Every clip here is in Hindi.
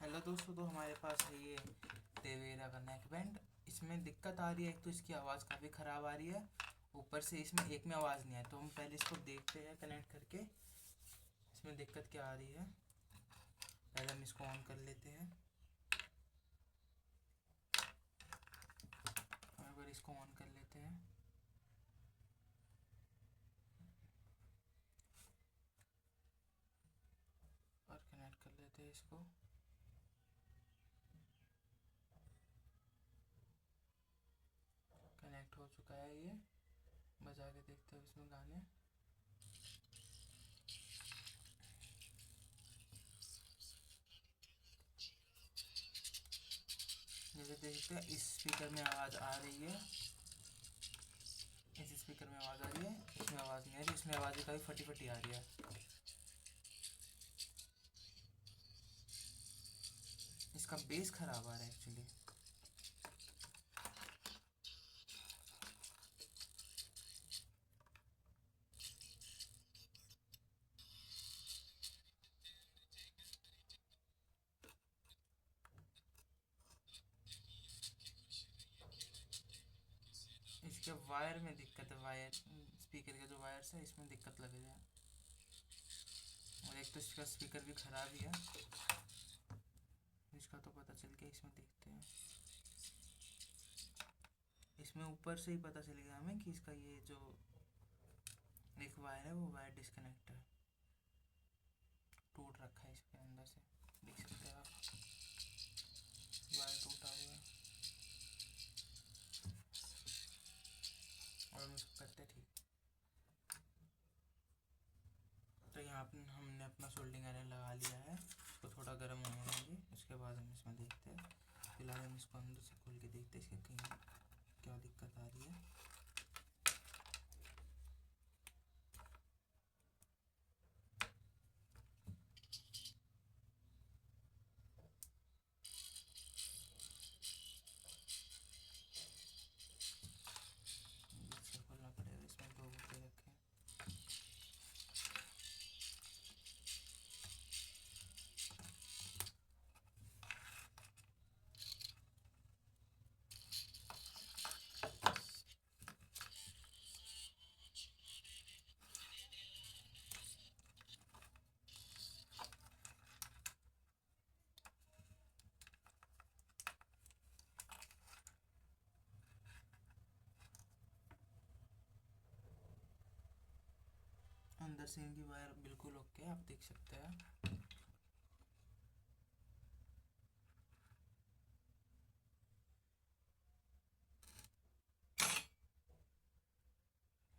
हेलो दोस्तों, तो हमारे पास है ये देवेरा का नेक बैंड। इसमें दिक्कत आ रही है, एक तो इसकी आवाज़ काफ़ी ख़राब आ रही है, ऊपर से इसमें एक में आवाज़ नहीं है। तो हम पहले इसको देखते हैं कनेक्ट करके इसमें दिक्कत क्या आ रही है। पहले हम इसको ऑन कर लेते हैं। और अगर इसको ऑन कर लेते हैं और कनेक्ट कर लेते हैं इसको। कनेक्ट हो चुका है ये। बजा के देखते हैं इसमें गाने। जैसे देखते हैं इस स्पीकर में आवाज़ आ रही है, इस स्पीकर में आवाज़ आ रही है, इसमें आवाज़ नहीं आ रही। इसमें आवाज़ काफ़ी फटी फटी आ रही है। इसका बेस ख़राब आ रहा है एक्चुअली। इसके वायर में दिक्कत है, वायर स्पीकर के जो वायर्स है इसमें दिक्कत लग रही है। और एक तो इसका स्पीकर भी ख़राब ही है। इसका तो पता चल गया, इसमें देखते हैं। इसमें ऊपर से ही पता चल गया हमें कि इसका ये जो एक वायर है वो वायर डिस्कनेक्ट है, टूट रखा है इसके अंदर से। देख सकते हैं आप, वायर टूटा हुआ है। और हम इसको करते ठीक। तो यहाँ पर हमने अपना सोल्डिंग आयरन लगा लिया है। इसको थोड़ा गर्म होने देंगे, उसके बाद हम इसमें देखते हैं। फिलहाल हम इसको अंदर से खोल के देखते हैं इसके कहीं क्या दिक्कत आ रही है। इससे खोलना पड़ेगा, इसमें दो बूटे रखे हैं। अंदर से इनकी वायर बिल्कुल ओके, आप देख सकते हैं।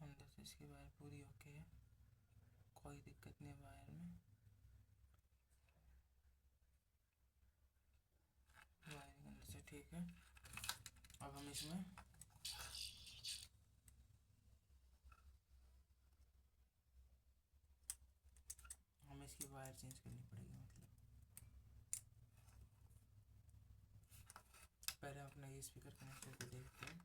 अंदर से इसकी वायर पूरी ओके है, कोई दिक्कत नहीं वायर में। वायरिंग अंदर से ठीक है। अब हम इसमें हमें इसकी वायर चेंज करनी पड़ेगी। मतलब पहले हम अपना ये स्पीकर कनेक्ट करके देखते हैं।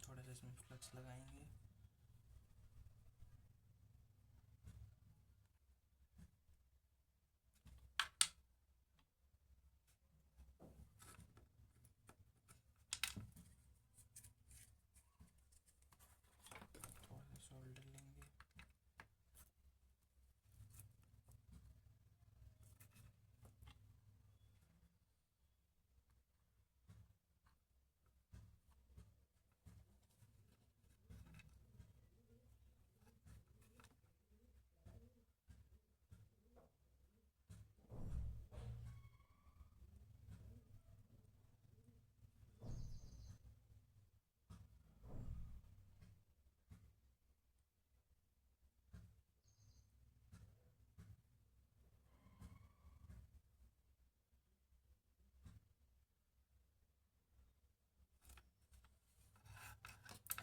थोड़ा सा इसमें फ्लक्स लगाएंगे। थोड़ा सा शोल्डर लेंगे।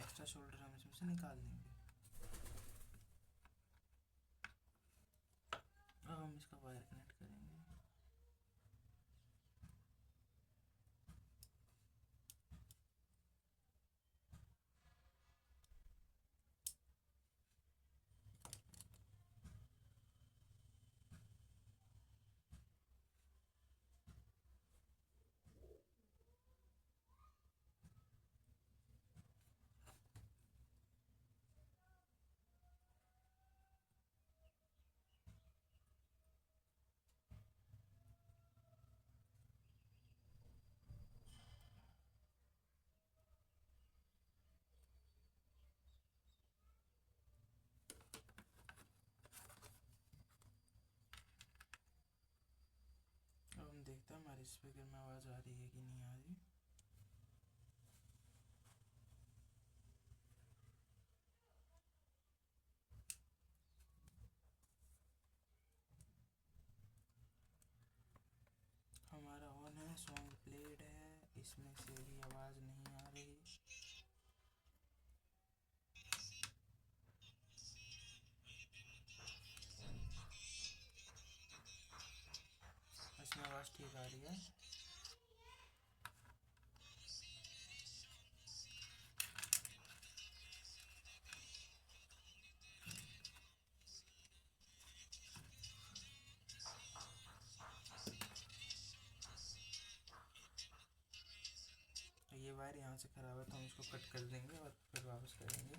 एक्स्ट्रा शोल्डर हम इसमें से निकाल देंगे। अब हम इसका वायर कनेक्ट करेंगे। हमारे स्पीकर में आवाज़ आ रही है कि नहीं आ रही। हमारा ऑन है, सॉन्ग प्लेड है, इसमें से भी आवाज़ नहीं आ रही। इसमें आवाज़ ठीक आ रही है। ये वायर यहाँ से ख़राब है तो हम इसको कट कर देंगे और फिर वापस करेंगे।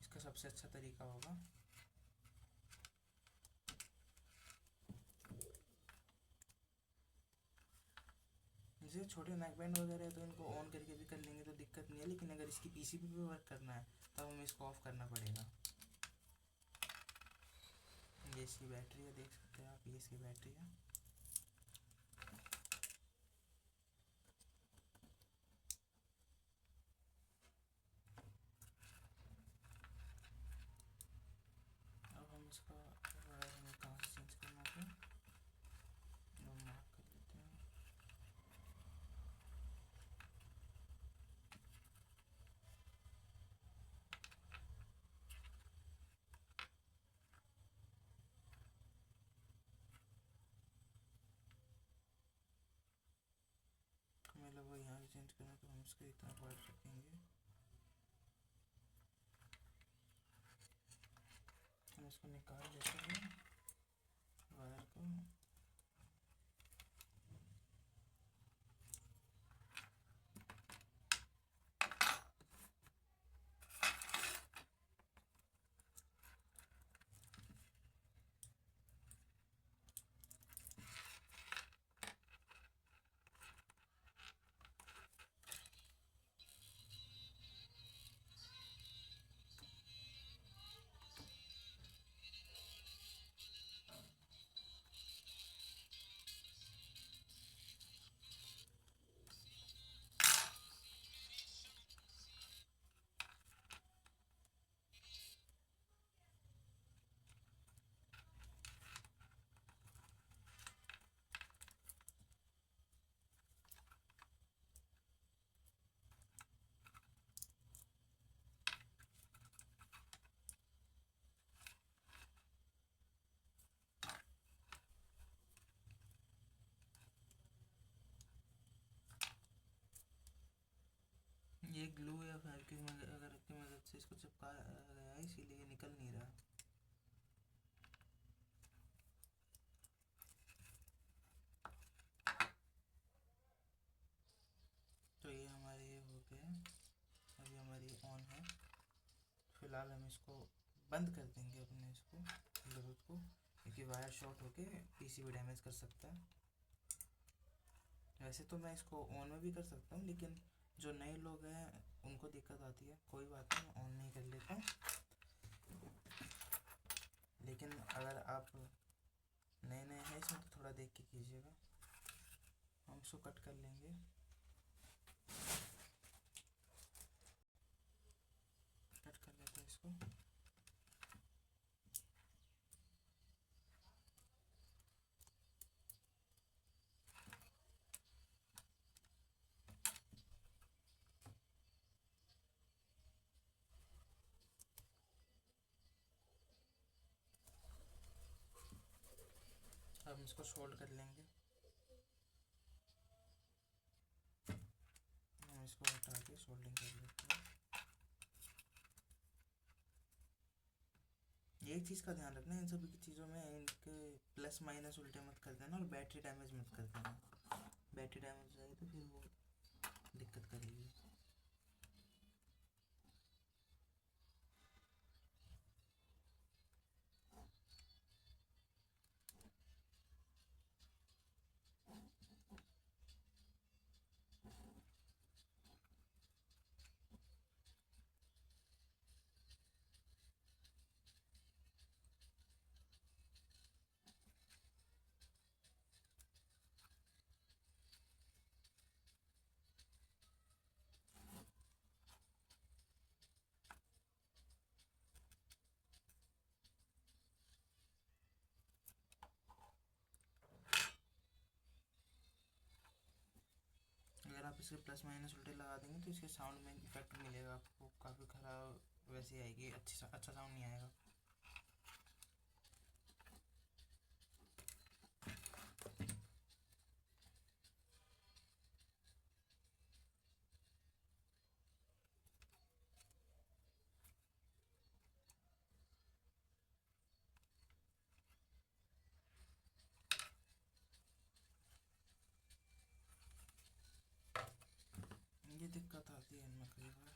इसका सबसे अच्छा तरीका होगा, जैसे छोटे नेक बैंड वगैरह है तो इनको ऑन करके भी कर लेंगे तो दिक्कत नहीं है, लेकिन अगर इसकी पीसीबी पे वर्क करना है तब हमें इसको ऑफ़ करना पड़ेगा। ये इसकी बैटरी है, देख सकते हैं आप, ये इसकी बैटरी है। अब हम इसका वायर हमें कहाँ से चेंज करना था, हम मार्क कर लेते हैं। मतलब वो यहाँ से चेंज करना तो हम इसका इतना वायर रखेंगे। हम इसको निकाल लेते हैं वायर को। ये ग्लू या फाइव की अगर की मदद से इसको चिपका गया है, इसीलिए निकल नहीं रहा। तो ये हमारे ये हो गए, अभी हमारी ऑन है। फिलहाल हम इसको बंद कर देंगे अपने इसको ब्लूटूथ को, क्योंकि वायर शॉर्ट होके पीसीबी डैमेज कर सकता है। वैसे तो मैं इसको ऑन में भी कर सकता हूँ, लेकिन जो नए लोग हैं उनको दिक्कत आती है। कोई बात नहीं, मैं ऑन नहीं कर लेता हूँ। लेकिन अगर आप नए नए हैं इसमें तो थोड़ा देख के कीजिएगा। हम इसको कट कर लेंगे। कट कर लेते हैं इसको। अब हम इसको सोल्ड कर लेंगे। हम इसको हटा के सोल्डिंग कर लेते हैं। एक चीज़ का ध्यान रखना है इन सभी की चीज़ों में, इनके प्लस माइनस उल्टे मत कर देना और बैटरी डैमेज मत कर देना। बैटरी डैमेज हो जाए तो फिर वो दिक्कत करेगी। आप इसके प्लस माइनस उल्टे लगा देंगे तो इसके साउंड में इफेक्ट मिलेगा आपको, काफ़ी ख़राब वैसे आएगी, अच्छा साउंड नहीं आएगा। ये दिक्कत आती है इनमें कई बार।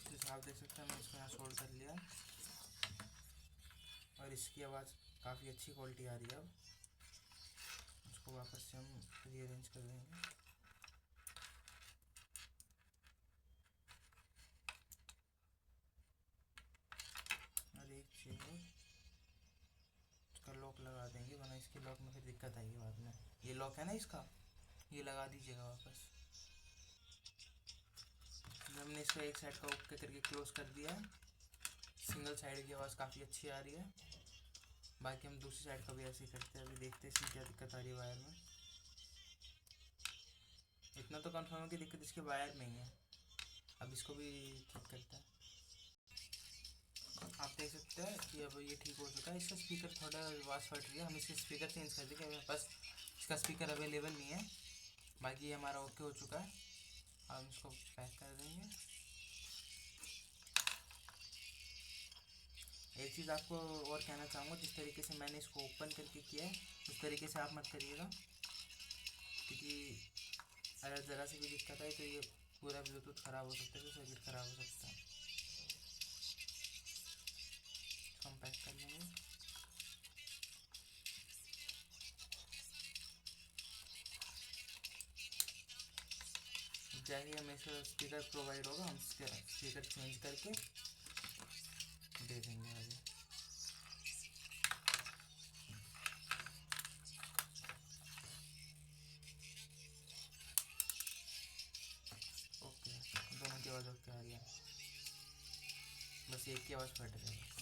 जैसे आप देख सकते हैं मैंने इसको यहाँ सोल्ड कर लिया और इसकी आवाज़ काफ़ी अच्छी क्वालिटी आ रही है। अब इसको वापस से हम रीअरेंज कर देंगे। और एक चीज़ और, इसका लॉक लगा देंगे वरना इसके लॉक में फिर दिक्कत आएगी बाद में। ये लॉक है ना इसका, ये लगा दीजिएगा वापस। हमने इसका एक साइड का ओके करके क्लोज कर दिया है। सिंगल साइड की आवाज़ काफ़ी अच्छी आ रही है। बाकी हम दूसरी साइड का भी ऐसे ही करते हैं। अभी देखते हैं इसमें क्या दिक्कत आ रही है वायर में। इतना तो कंफर्म है कि दिक्कत इसके वायर में ही है। अब इसको भी ठीक करते हैं। आप देख सकते हैं कि अब ये ठीक हो चुका है। इसका स्पीकर थोड़ा आवाज़ फट रही है, हम इसके स्पीकर चेंज कर देंगे, हमारे पास इसका स्पीकर अवेलेबल नहीं है। बाकी ये हमारा ओके हो चुका है। हम इसको पैक कर देंगे। एक चीज़ आपको और कहना चाहूँगा, जिस तरीके से मैंने इसको ओपन करके किया है उस तरीके से आप मत करिएगा, क्योंकि अगर ज़रा से भी दिक्कत आई तो ये पूरा ब्लूटूथ ख़राब हो सकता है, तो सर्किट ख़राब हो सकता है। हम पैक कर लेंगे। जैसे ही हमें इसका स्पीकर प्रोवाइड होगा हम स्पीकर चेंज करके दे देंगे आगे। ओके, दोनों की आवाज़ ओके आ रही है, बस एक की आवाज़ फट रही है।